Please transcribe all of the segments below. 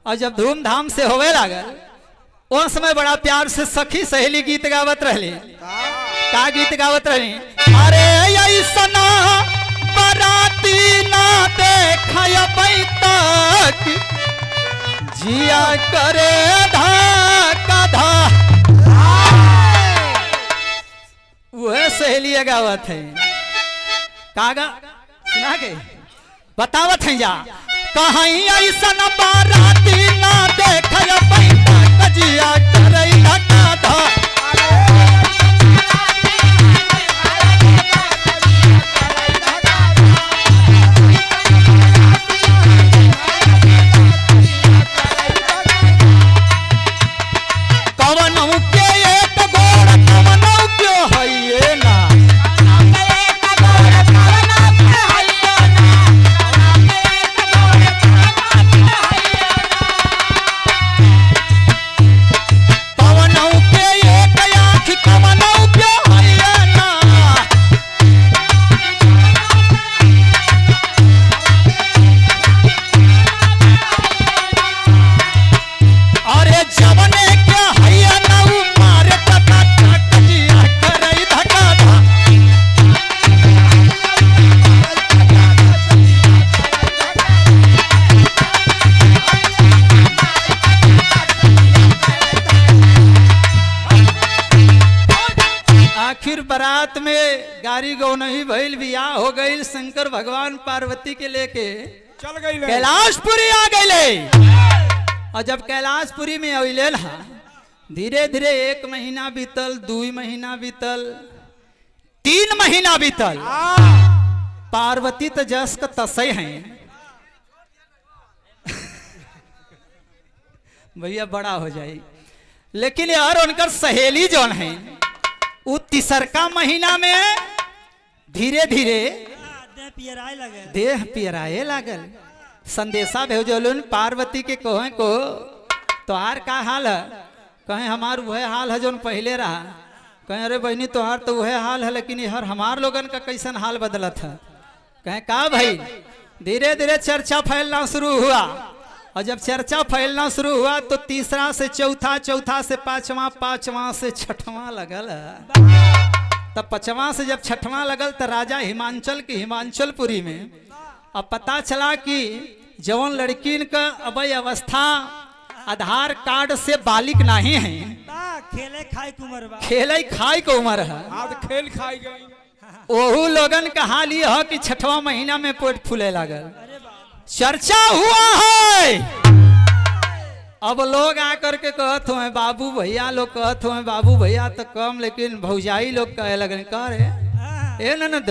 और जब धूमधाम से होवे लागल उस समय बड़ा प्यार से सखी सहेली गीत गावत रहली। का गीत गावत रहली? अरे ऐसना बराती ना देखय तक जिया करे धाका धा। वह सहेली गावत है। कागा सुना के बतावत है जा कहीं ऐसन बाराती ना देखय तक जिया करे धाका धा। बारात में गाड़ी गौ नहीं भइल, बियाह हो गई, शंकर भगवान पार्वती के लेके चल गई कैलाशपुरी आ गई। और जब कैलाशपुरी में अइले ना धीरे धीरे 1 महीना बीतल, 2 महीना बीतल, 3 महीना बीतल। पार्वती तो जस का तसई है भैया बड़ा हो जाए, लेकिन यार उनकर सहेली जौन है वो तीसरका महीना में धीरे धीरे देह पियराए लागल। संदेशा भेजलन पार्वती के कहे को तोहार का हाल है? कहे हमार वह हाल है जोन पहले रहा। कहे अरे बहनी तोहार तो वह हाल है, लेकिन यार हमार लोगन का कैसन हाल बदलत है। कहे का भाई? धीरे धीरे चर्चा फैलना शुरू हुआ, और जब चर्चा फैलना शुरू हुआ तो तीसरा से चौथा, चौथा से पांचवा, पांचवा से छठवां लगल। तब पांचवा से जब छठवां लगल तो राजा हिमांचल की हिमांचलपुरी में अब पता चला कि जवन लड़कीन का अबई अवस्था आधार कार्ड से बालिक नहीं है, खेले खाई की उम्र बा, खेले खाई को उम्र है। खेल खाई गई। ओहू लोगन का हाल ये है कि छठवां महीना में पेट फूले लागल। चर्चा हुआ है। अब लोग आकर के कहत हुए बाबू भैया, लोग कहत हुए बाबू भैया तो कम, लेकिन भौजाई लोग कहे लगन का रे ए ननद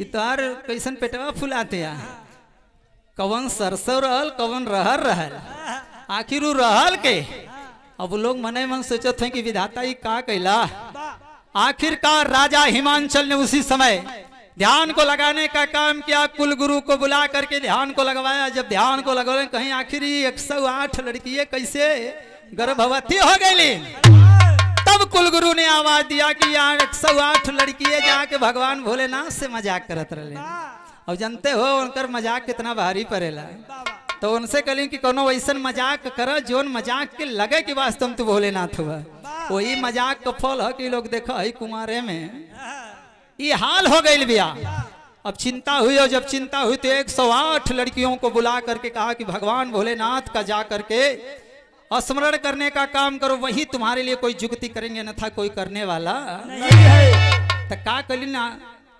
ए तार कैसन पेटवा फुलाते आ? कवन सरसों रहल, कवन रहर रहल, आखिर वो रहल के। अब लोग मने मन सोचत हैं कि विधाता ही का कैला। आखिरकार राजा हिमांचल ने उसी समय ध्यान को लगाने का काम किया, कुल गुरु को बुला करके ध्यान को लगवाया। जब ध्यान को लगवाए कहीं आखिर 108 लड़कियां कैसे गर्भवती हो गई। तब कुल गुरु ने आवाज दिया कि यार 108 लड़कियां जाके भगवान भोलेनाथ से मजाक करत रहे। और जानते हो उनकर मजाक कितना भारी पड़ेला। तो उनसे कहली कि कोनो ऐसा मजाक कर जोन मजाक के लगे कि वास्तव में तू भोलेनाथ हुआ। वही मजाक का फल है कि लोग देखो है कुमारे में ये हाल हो गई बिया। अब चिंता हुई, और जब चिंता हुई तो 108 लड़कियों को बुला करके कहा कि भगवान भोलेनाथ का जा करके स्मरण करने का काम करो, वही तुम्हारे लिए कोई जुगती करेंगे, न था कोई करने वाला तो का कलिन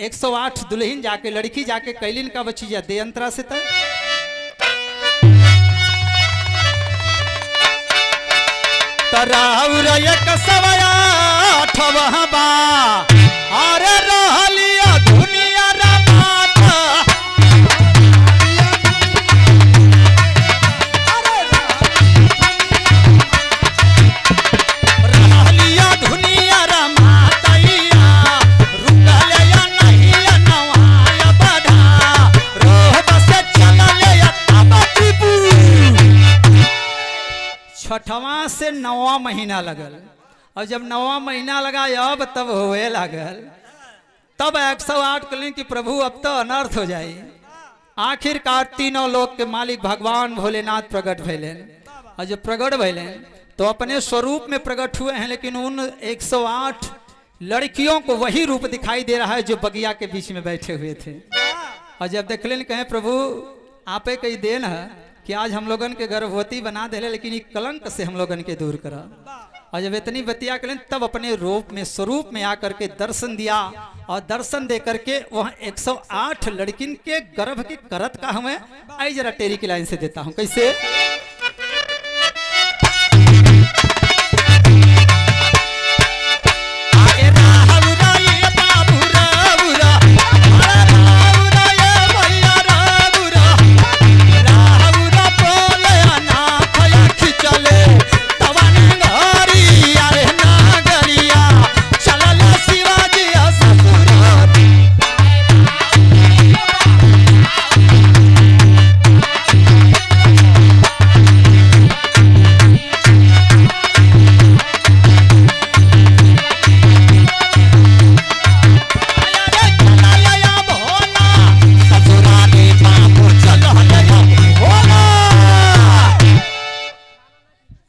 108 दुल्हन जाके लड़की जाके कैलिन का बची जा दे अंतरा से तक तराउर 108 बा अरे रहलिया दुनिया रमात रहलिया दुनिया रमातैया रुकले या नहीं या नवाया बधा रोह बस चलले या तबतीपू। छठवां से 9वां महीना लगल, और जब 9वां महीना लगा अब तब होए लागल। तब 108 कहलें कि प्रभु अब तो अनर्थ हो जाए। आखिरकार तीनों लोक के मालिक भगवान भोलेनाथ प्रकट भैले। और जब प्रकट भैले तो अपने स्वरूप में प्रकट हुए हैं, लेकिन उन 108 लड़कियों को वही रूप दिखाई दे रहा है जो बगिया के बीच में बैठे हुए थे। और जब देख लें कहें प्रभु आपे कई देन है कि आज हम लोगन के गर्भवती बना दे, लेकिन ये कलंक से हम लोगन के दूर करा। और जब इतनी बतिया करें तब अपने रूप में स्वरूप में आकर के दर्शन दिया, और दर्शन दे करके वह 108 लड़किन के गर्भ की करत का हमें आई जरा टेरी की लाइन से देता हूं कैसे।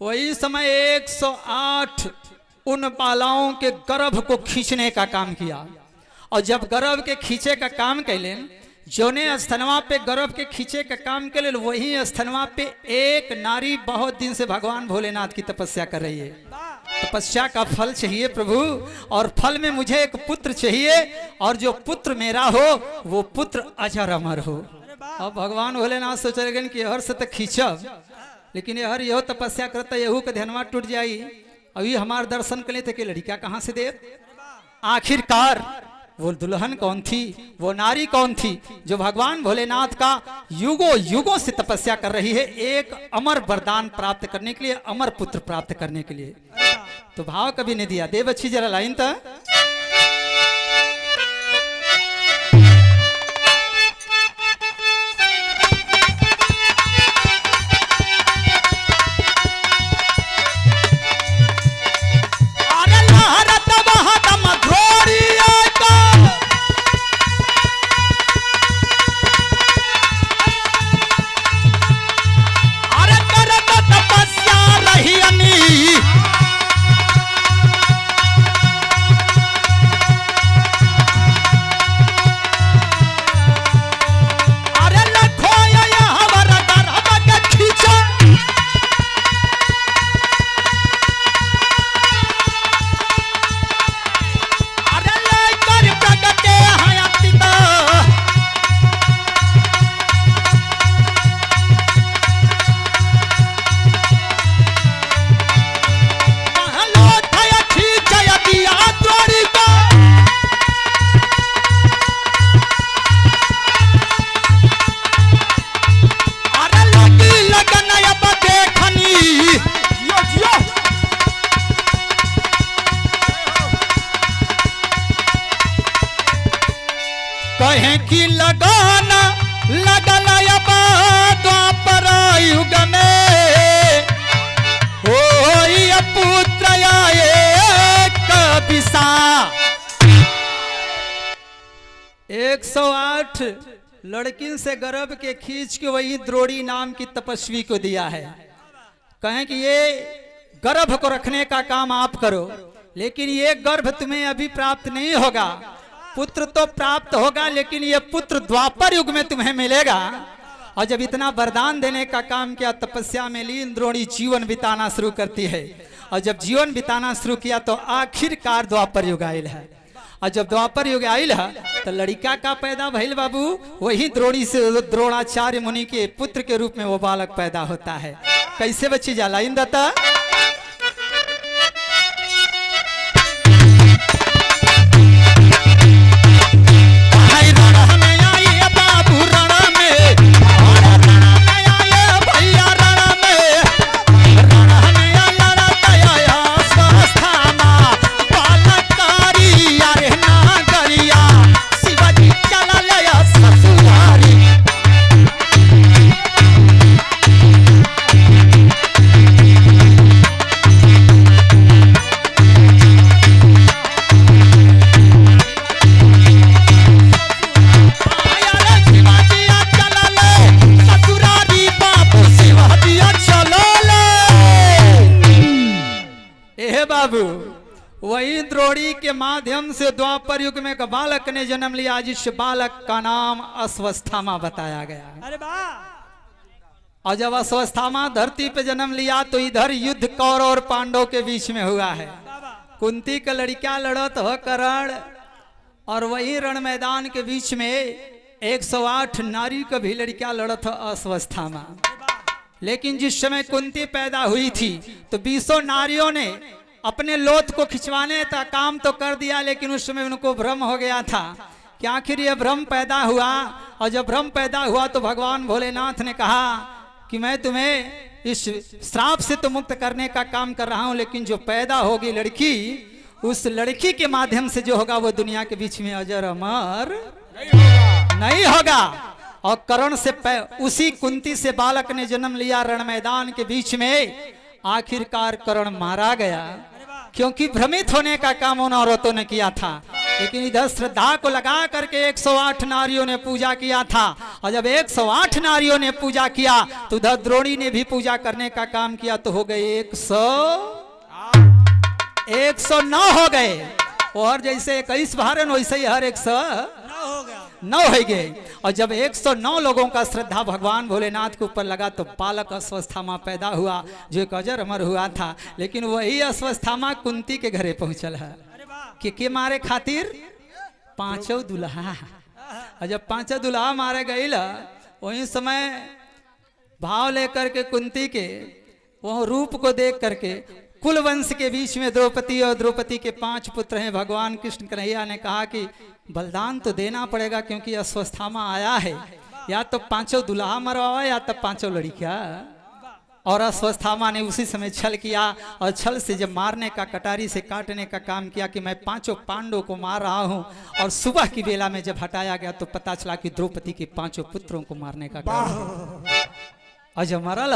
वही समय 108 उन बालाओं के गर्भ को खींचने का काम किया। और जब गर्भ के खींचे का काम कैले, जोने स्थनवा पे गर्भ के खींचे का काम के लिए, वही स्थनवा पे एक नारी बहुत दिन से भगवान भोलेनाथ की तपस्या कर रही है। तपस्या का फल चाहिए प्रभु, और फल में मुझे एक पुत्र चाहिए, और जो पुत्र मेरा हो वो पुत्र अजर अमर हो। अब भगवान भोलेनाथ सोच रहे कि हर से तो खींचब, लेकिन हर यहो तपस्या करता यहू के ध्यानवा टूट जाई। अभी हमारे दर्शन के लिए थे कि लड़कियां कहां से दे। आखिरकार वो दुल्हन कौन थी, वो नारी कौन थी जो भगवान भोलेनाथ का युगों युगों से तपस्या कर रही है एक अमर वरदान प्राप्त करने के लिए, अमर पुत्र प्राप्त करने के लिए। तो भाव कभी नहीं दिया। देव अच्छी जरा लाइन था। कहें कि लगाना लगना द्वापर युग में हो पुत्र कबिसा। 108 लड़किन से गर्भ के खींच के वही द्रोणी नाम की तपस्वी को दिया है। कहें कि ये गर्भ को रखने का काम आप करो, लेकिन ये गर्भ तुम्हें अभी प्राप्त नहीं होगा। पुत्र तो प्राप्त होगा, लेकिन ये पुत्र द्वापर युग में तुम्हें मिलेगा। और जब इतना वरदान देने का काम किया, तपस्या में लीन द्रोणी जीवन बिताना शुरू करती है। और जब जीवन बिताना शुरू किया तो आखिरकार द्वापर युग आयल है। और जब द्वापर युग आयल है तो लड़का का पैदा भइल बाबू, वही द्रोणी से द्रोणाचार्य मुनि के पुत्र के रूप में वो बालक पैदा होता है। कैसे बच्ची जाला इन दत्ता। बाबू, वही द्रोणी के माध्यम से द्वापर युग में एक बालक ने जन्म लिया, जिस बालक का नाम अश्वस्थामा बताया गया। अरे वाह। और जब अश्वस्थामा धरती पे जन्म लिया तो इधर युद्ध कौरव और पांडव के बीच में हुआ है। कुंती का लड़का लड़त हो करण, और वही रण मैदान के बीच में 108 नारी का भी लड़का लड़त हो अश्वस्थामा। लेकिन जिस समय कुंती पैदा हुई थी तो 20 नारियों ने अपने लोथ को खिंचवाने का काम तो कर दिया, लेकिन उस समय उनको भ्रम हो गया था कि आखिर ये भ्रम पैदा हुआ। और जब भ्रम पैदा हुआ तो भगवान भोलेनाथ ने कहा कि मैं तुम्हें इस श्राप से तो मुक्त करने का काम कर रहा हूं, लेकिन जो पैदा होगी लड़की, उस लड़की के माध्यम से जो होगा वो दुनिया के बीच में अजर अमर नहीं होगा। और कर्ण से उसी कुंती से बालक ने जन्म लिया रण मैदान के बीच में। आखिरकार कर्ण मारा गया, क्योंकि भ्रमित होने का काम उन औरतों ने किया था। लेकिन इधर श्रद्धा को लगा करके 108 नारियों ने पूजा किया था। और जब 108 नारियों ने पूजा किया तो उधर द्रोणी ने भी पूजा करने का काम किया, तो हो गए 109 हो गए। और जैसे 21 भारन वैसे ही हर 109 हो गए। और जब 109 लोगों का श्रद्धा भगवान भोलेनाथ के ऊपर लगा तो बालक अश्वस्थामा पैदा हुआ, जो एक अजर अमर हुआ था। लेकिन वही अश्वस्थामा कुंती के घरे पहुंचल है के मारे खातिर 5 दुल्हा। और जब 5 दुल्हा मारे गए, वही समय भाव लेकर के कुंती के वो रूप को देख करके कुल वंश के बीच में द्रौपदी, और द्रौपदी के 5 पुत्र हैं। भगवान कृष्ण कन्हैया ने कहा कि बलिदान तो देना पड़ेगा, क्योंकि अश्वस्थामा आया है, या तो 5 दुल्हा मरवाओ या तो 5 लड़कियां। और अश्वस्थामा ने उसी समय छल किया, और छल से जब मारने का, कटारी से काटने का काम किया कि मैं 5 पांडवों को मार रहा हूं। और सुबह की बेला में जब हटाया गया तो पता चला कि द्रौपदी के 5 पुत्रों को मारने का काम। और जब मरल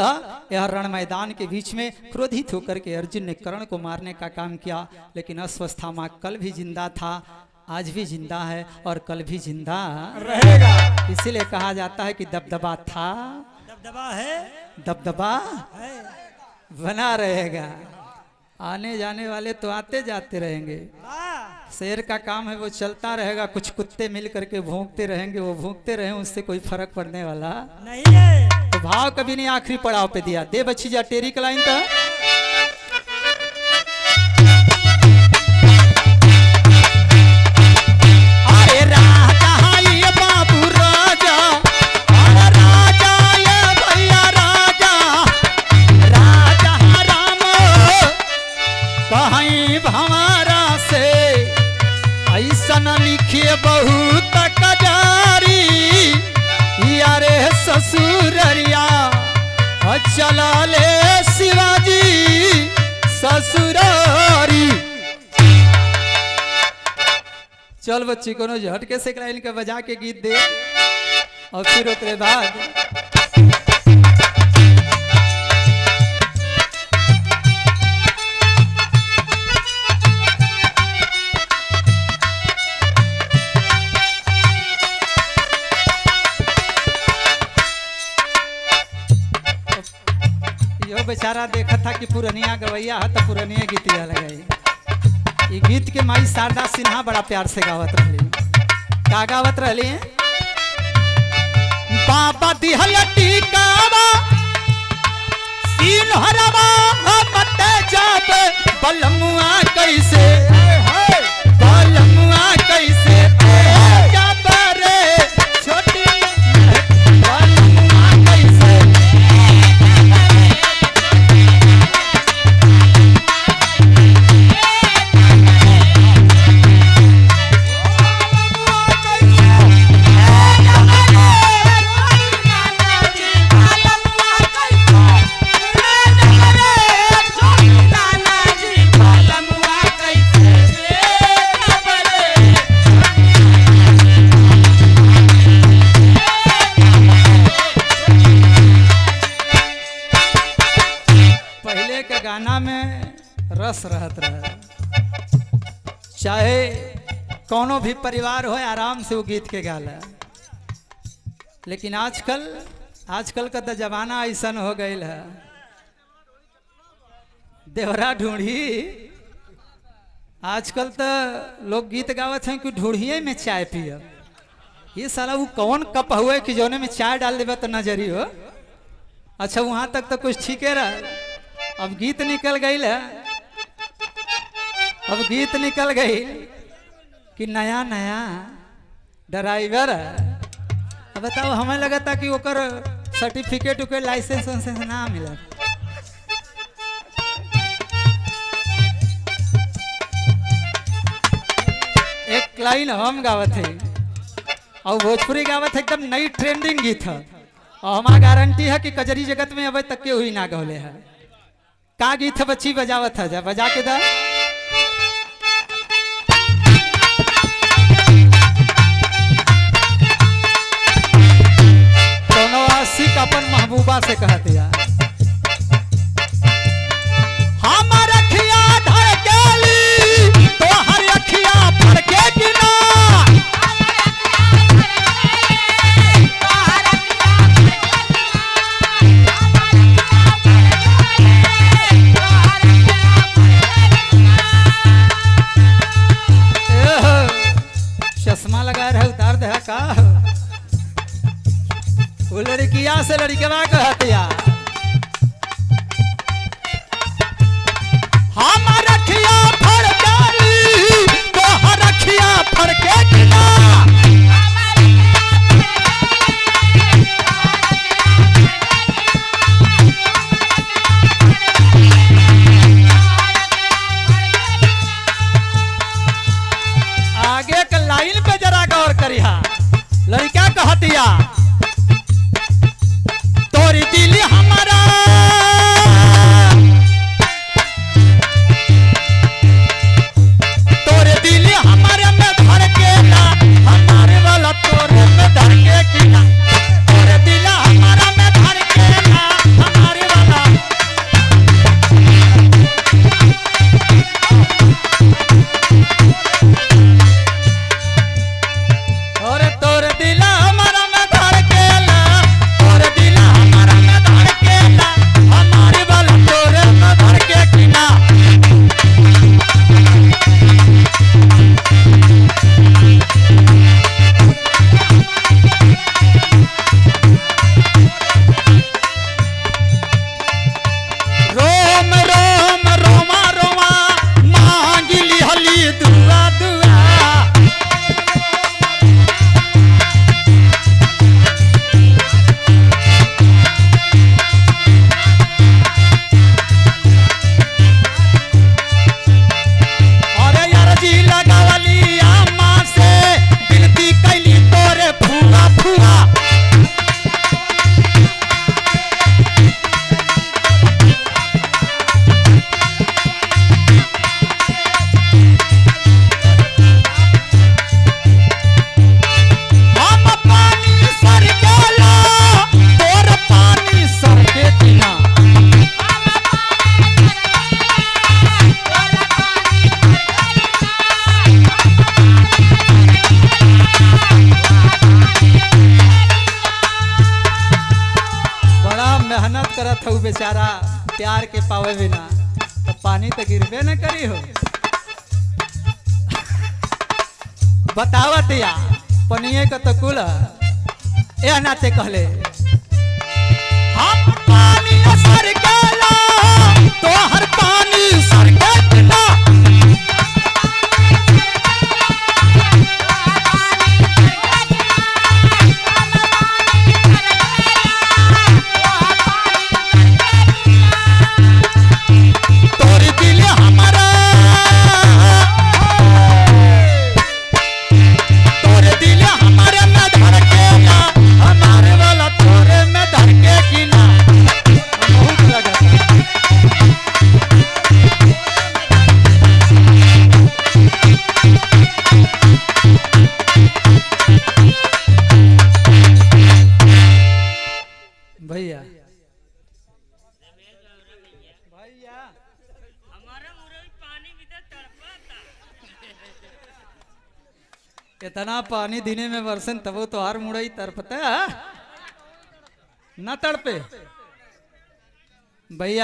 यह रण मैदान के बीच में क्रोधित होकर के अर्जुन ने कर्ण को मारने का काम किया। लेकिन अश्वस्थामा कल भी जिंदा था, आज भी जिंदा है, और कल भी जिंदा रहेगा। इसीलिए कहा जाता है कि दबदबा था, दबदबा है, दबदबा है। बना रहेगा। आने जाने वाले तो आते जाते रहेंगे। वाह। शेर का काम है वो चलता रहेगा, कुछ कुत्ते मिल करके भौंकते रहेंगे, वो भौंकते रहे, उससे कोई फर्क पड़ने वाला नहीं है। तो भाव कभी नहीं आखिरी पड़ाव पे दिया। दे बच्ची जा टेरी का लाइन था। अरे राजा ये बाबू राजा, अरे राजा ये भैया राजा, राजा राम कहीं भंवरा से ऐसा न लिखिए बहुत कजारी, यारे ससुररिया चला ले शिवाजी ससुरारी। चल बच्ची कोनो झटके से लाइन के बजा के गीत दे, और फिर उसके बाद बेचारा देखा था कि पुरनिया गवैया है तो पुरनिया गीतिया लगाई। ये गीत के माई शारदा सिन्हा बड़ा प्यार से गावत रही। का गावत रही है? बाबा दिहल टीकावा सिन्हरवा मत जब बलमुआ कैसे, बलमुआ कैसे जब रे छोटी बलमुआ कैसे। रस रहत रहे, चाहे कोनो भी परिवार हो आराम से वो गीत के गाला। लेकिन आजकल का तो जमाना ऐसा हो गई है, देवरा ढूंढी आजकल तो लोग गीत गावत हैं कि ढूढ़िए में चाय पियब। ये साला वो कौन कप हुए कि जौने में चाय डाल देबा तो नजरी हो। अच्छा वहां तक तो कुछ ठीक है रहा। अब गीत निकल गई है। अब गीत निकल गई कि नया नया ड्राइवर। अब बताओ हमें लगा था कि ओकर सर्टिफिकेट उके लाइसेंस वाइसेंस ना मिला। एक लाइन हम गावत है और भोजपुरी गावत है एकदम नई ट्रेंडिंग गीत है और हमारा गारंटी है कि कजरी जगत में अभी तक के हुई ना गौले है। का गीत है बच्ची बजावत है जा बजा के दा। दोनों आशिक अपन महबूबा से कहते यार हमार अखिया धड़केली तो हर अखिया फड़के कि ना। चश्मा लगा रहा उतार दे का वो लड़किया से लड़कवा कहते यार हमार अखिया फड़केली तो हर अखिया फड़के कि ना। आगे के लाइन पे जरा गौर करिहा। लड़का कहतिया तोरी दिल हमारा तोरे दिल हमारे में धड़केला हमारे वाला तोरे में धड़के कि ना। तोरे दिल हमारा में धड़केला हमारे वाला और तोरे दिल हमारा में धड़केला तोरे दिल हमारा में धड़केला हमारे वाला तोरे में धड़के कि ना। रोम रोम रोमा रोमा मांगिली हली दुआ दुआ। अरे यार जी लगावली अम्मा से विनती कैली तोरे फुआ फुआ। हम पानी सर गेला तोर पानी सर के कि ना। बड़ा मेहनत करत हूँ बेचारा प्यार के पावे बिना तो पानी तो गिरबे न करी हो। बतावत या पनिए का तो कुल ए नाते कहले हम पानी सर गेला तो हर पानी सर के कि ना। तोरी दिल हमारा तोरे दिल हमारे में धड़केला हमारे वाला तोरे में धड़के कि ना। बहुत लगा भैया भैया हमारा मुरई पानी भी तो तड़पाता। इतना पानी दिने में बरसन तबो तो हर मुड़ई तरपता न तड़पे भैया।